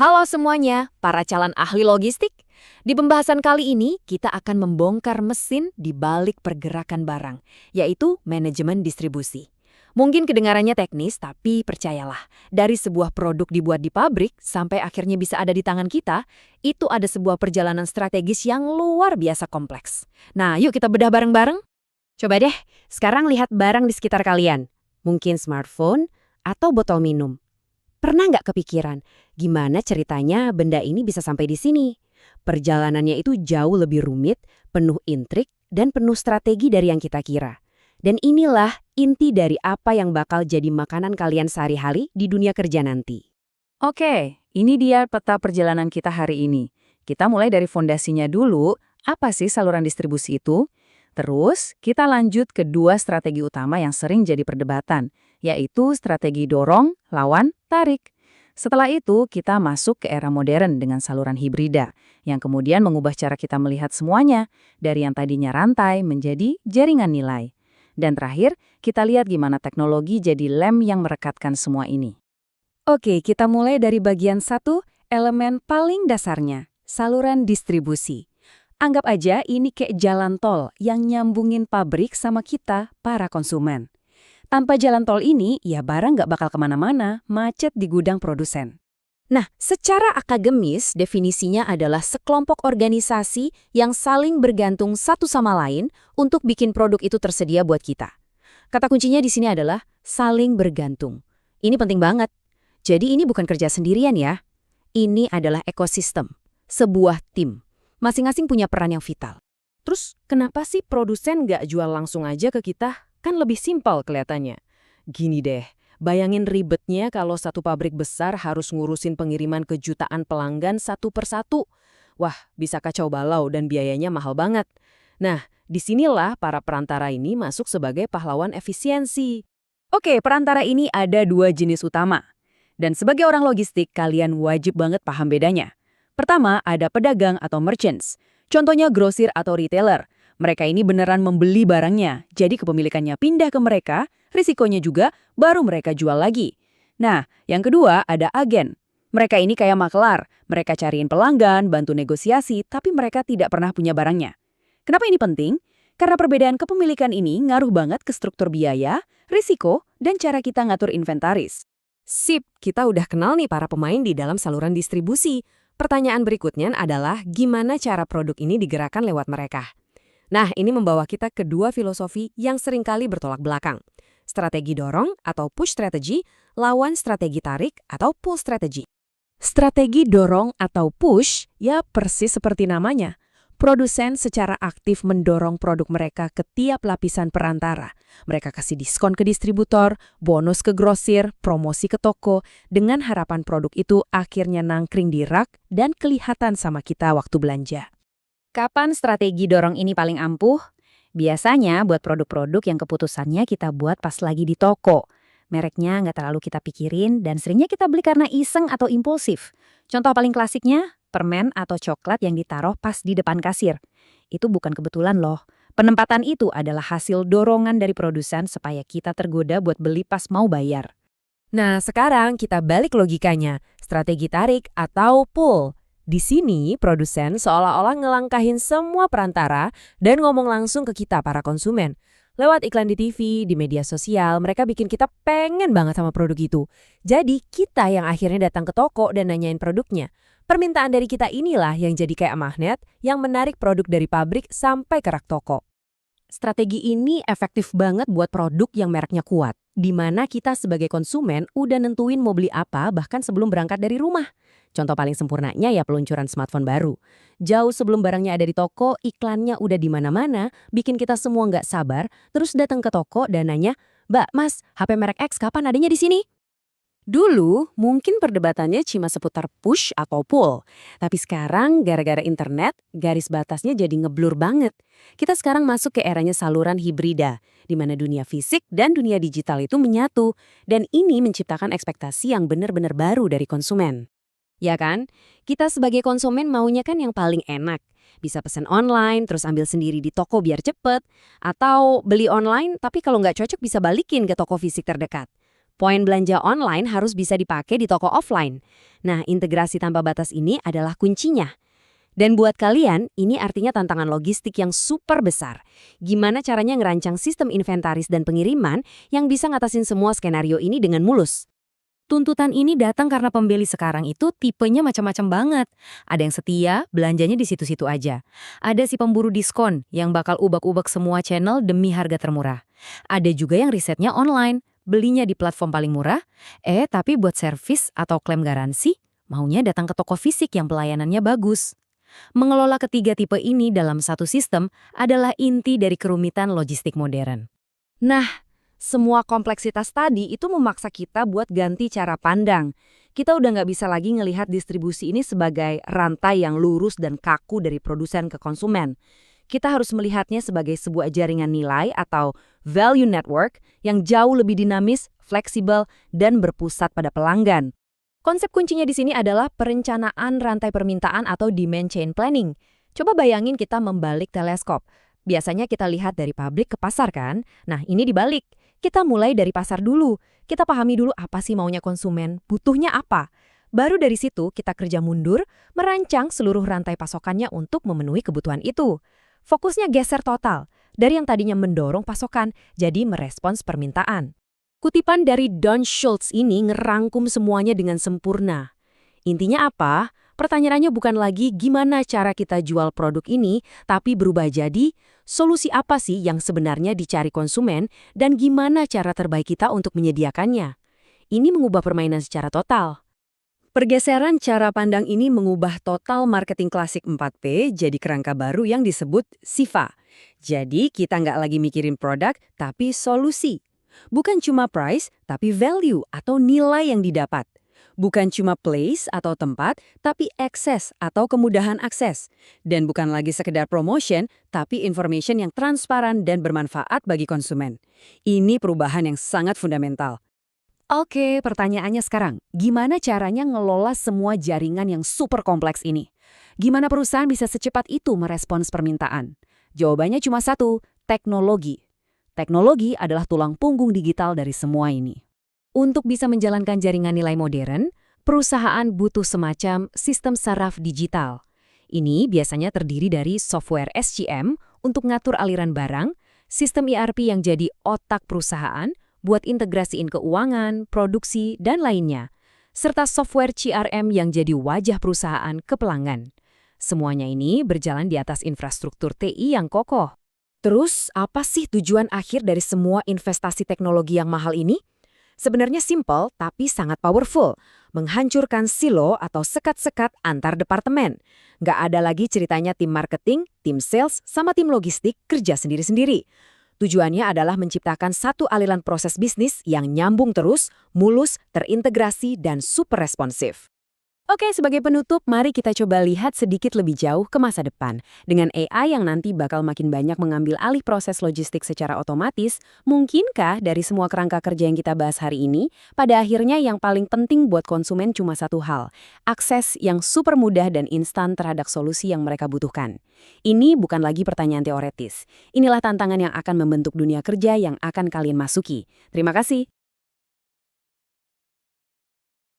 Halo semuanya, para calon ahli logistik. Di pembahasan kali ini, kita akan membongkar mesin di balik pergerakan barang, yaitu manajemen distribusi. Mungkin kedengarannya teknis, tapi percayalah, dari sebuah produk dibuat di pabrik sampai akhirnya bisa ada di tangan kita, itu ada sebuah perjalanan strategis yang luar biasa kompleks. Nah, yuk kita bedah bareng-bareng. Coba deh, sekarang lihat barang di sekitar kalian. Mungkin smartphone atau botol minum. Pernah nggak kepikiran, gimana ceritanya benda ini bisa sampai di sini? Perjalanannya itu jauh lebih rumit, penuh intrik, dan penuh strategi dari yang kita kira. Dan inilah inti dari apa yang bakal jadi makanan kalian sehari-hari di dunia kerja nanti. Oke, ini dia peta perjalanan kita hari ini. Kita mulai dari fondasinya dulu, apa sih saluran distribusi itu? Terus, kita lanjut ke dua strategi utama yang sering jadi perdebatan, yaitu strategi dorong, lawan, tarik. Setelah itu, kita masuk ke era modern dengan saluran hibrida, yang kemudian mengubah cara kita melihat semuanya, dari yang tadinya rantai menjadi jaringan nilai. Dan terakhir, kita lihat gimana teknologi jadi lem yang merekatkan semua ini. Oke, kita mulai dari bagian 1, elemen paling dasarnya, saluran distribusi. Anggap aja ini kayak jalan tol yang nyambungin pabrik sama kita, para konsumen. Tanpa jalan tol ini, ya barang nggak bakal kemana-mana, macet di gudang produsen. Nah, secara akademis, definisinya adalah sekelompok organisasi yang saling bergantung satu sama lain untuk bikin produk itu tersedia buat kita. Kata kuncinya di sini adalah saling bergantung. Ini penting banget. Jadi ini bukan kerja sendirian ya. Ini adalah ekosistem, sebuah tim. Masing-masing punya peran yang vital. Terus, kenapa sih produsen nggak jual langsung aja ke kita? Kan lebih simpel kelihatannya. Gini deh, bayangin ribetnya kalau satu pabrik besar harus ngurusin pengiriman ke jutaan pelanggan satu persatu. Wah, bisa kacau balau dan biayanya mahal banget. Nah, disinilah para perantara ini masuk sebagai pahlawan efisiensi. Oke, perantara ini ada dua jenis utama. Dan sebagai orang logistik, kalian wajib banget paham bedanya. Pertama, ada pedagang atau merchants. Contohnya grosir atau retailer. Mereka ini beneran membeli barangnya, jadi kepemilikannya pindah ke mereka, risikonya juga baru mereka jual lagi. Nah, yang kedua ada agen. Mereka ini kayak makelar, mereka cariin pelanggan, bantu negosiasi, tapi mereka tidak pernah punya barangnya. Kenapa ini penting? Karena perbedaan kepemilikan ini ngaruh banget ke struktur biaya, risiko, dan cara kita ngatur inventaris. Sip, kita udah kenal nih para pemain di dalam saluran distribusi. Pertanyaan berikutnya adalah gimana cara produk ini digerakkan lewat mereka. Nah, ini membawa kita ke dua filosofi yang seringkali bertolak belakang. Strategi dorong atau push strategy, lawan strategi tarik atau pull strategy. Strategi dorong atau push, ya persis seperti namanya. Produsen secara aktif mendorong produk mereka ke tiap lapisan perantara. Mereka kasih diskon ke distributor, bonus ke grosir, promosi ke toko, dengan harapan produk itu akhirnya nangkring di rak dan kelihatan sama kita waktu belanja. Kapan strategi dorong ini paling ampuh? Biasanya buat produk-produk yang keputusannya kita buat pas lagi di toko. Mereknya nggak terlalu kita pikirin dan seringnya kita beli karena iseng atau impulsif. Contoh paling klasiknya, permen atau coklat yang ditaruh pas di depan kasir. Itu bukan kebetulan loh. Penempatan itu adalah hasil dorongan dari produsen supaya kita tergoda buat beli pas mau bayar. Nah, sekarang kita balik logikanya, strategi tarik atau pull. Di sini, produsen seolah-olah ngelangkahin semua perantara dan ngomong langsung ke kita para konsumen. Lewat iklan di TV, di media sosial, mereka bikin kita pengen banget sama produk itu. Jadi, kita yang akhirnya datang ke toko dan nanyain produknya. Permintaan dari kita inilah yang jadi kayak magnet yang menarik produk dari pabrik sampai ke rak toko. Strategi ini efektif banget buat produk yang mereknya kuat, di mana kita sebagai konsumen udah nentuin mau beli apa bahkan sebelum berangkat dari rumah. Contoh paling sempurnanya ya peluncuran smartphone baru. Jauh sebelum barangnya ada di toko, iklannya udah di mana-mana, bikin kita semua nggak sabar, terus datang ke toko dan nanya, "Mbak, Mas, HP merek X kapan adanya di sini?" Dulu, mungkin perdebatannya cuma seputar push atau pull. Tapi sekarang, gara-gara internet, garis batasnya jadi ngeblur banget. Kita sekarang masuk ke eranya saluran hibrida, di mana dunia fisik dan dunia digital itu menyatu. Dan ini menciptakan ekspektasi yang benar-benar baru dari konsumen. Ya kan? Kita sebagai konsumen maunya kan yang paling enak. Bisa pesan online, terus ambil sendiri di toko biar cepet. Atau beli online, tapi kalau nggak cocok bisa balikin ke toko fisik terdekat. Poin belanja online harus bisa dipakai di toko offline. Nah, integrasi tanpa batas ini adalah kuncinya. Dan buat kalian, ini artinya tantangan logistik yang super besar. Gimana caranya ngerancang sistem inventaris dan pengiriman yang bisa ngatasin semua skenario ini dengan mulus? Tuntutan ini datang karena pembeli sekarang itu tipenya macam-macam banget. Ada yang setia, belanjanya di situ-situ aja. Ada si pemburu diskon yang bakal ubak-ubak semua channel demi harga termurah. Ada juga yang risetnya online, belinya di platform paling murah, tapi buat servis atau klaim garansi, maunya datang ke toko fisik yang pelayanannya bagus. Mengelola ketiga tipe ini dalam satu sistem adalah inti dari kerumitan logistik modern. Nah, semua kompleksitas tadi itu memaksa kita buat ganti cara pandang. Kita udah nggak bisa lagi ngelihat distribusi ini sebagai rantai yang lurus dan kaku dari produsen ke konsumen. Kita harus melihatnya sebagai sebuah jaringan nilai atau value network yang jauh lebih dinamis, fleksibel, dan berpusat pada pelanggan. Konsep kuncinya di sini adalah perencanaan rantai permintaan atau demand chain planning. Coba bayangin kita membalik teleskop. Biasanya kita lihat dari pabrik ke pasar kan? Nah, ini dibalik. Kita mulai dari pasar dulu. Kita pahami dulu apa sih maunya konsumen, butuhnya apa. Baru dari situ kita kerja mundur, merancang seluruh rantai pasokannya untuk memenuhi kebutuhan itu. Fokusnya geser total, dari yang tadinya mendorong pasokan, jadi merespons permintaan. Kutipan dari Don Schultz ini ngerangkum semuanya dengan sempurna. Intinya apa? Pertanyaannya bukan lagi gimana cara kita jual produk ini, tapi berubah jadi solusi apa sih yang sebenarnya dicari konsumen dan gimana cara terbaik kita untuk menyediakannya. Ini mengubah permainan secara total. Pergeseran cara pandang ini mengubah total marketing klasik 4P jadi kerangka baru yang disebut SIFA. Jadi kita nggak lagi mikirin produk, tapi solusi. Bukan cuma price, tapi value atau nilai yang didapat. Bukan cuma place atau tempat, tapi access atau kemudahan akses. Dan bukan lagi sekedar promotion, tapi information yang transparan dan bermanfaat bagi konsumen. Ini perubahan yang sangat fundamental. Oke, pertanyaannya sekarang, gimana caranya ngelola semua jaringan yang super kompleks ini? Gimana perusahaan bisa secepat itu merespons permintaan? Jawabannya cuma satu, teknologi. Teknologi adalah tulang punggung digital dari semua ini. Untuk bisa menjalankan jaringan nilai modern, perusahaan butuh semacam sistem saraf digital. Ini biasanya terdiri dari software SCM untuk ngatur aliran barang, sistem ERP yang jadi otak perusahaan buat integrasiin keuangan, produksi, dan lainnya, serta software CRM yang jadi wajah perusahaan ke pelanggan. Semuanya ini berjalan di atas infrastruktur TI yang kokoh. Terus, apa sih tujuan akhir dari semua investasi teknologi yang mahal ini? Sebenarnya simple, tapi sangat powerful. Menghancurkan silo atau sekat-sekat antar departemen. Nggak ada lagi ceritanya tim marketing, tim sales, sama tim logistik kerja sendiri-sendiri. Tujuannya adalah menciptakan satu aliran proses bisnis yang nyambung terus, mulus, terintegrasi, dan super responsif. Oke, sebagai penutup, mari kita coba lihat sedikit lebih jauh ke masa depan. Dengan AI yang nanti bakal makin banyak mengambil alih proses logistik secara otomatis, mungkinkah dari semua kerangka kerja yang kita bahas hari ini, pada akhirnya yang paling penting buat konsumen cuma satu hal, akses yang super mudah dan instan terhadap solusi yang mereka butuhkan. Ini bukan lagi pertanyaan teoretis. Inilah tantangan yang akan membentuk dunia kerja yang akan kalian masuki. Terima kasih.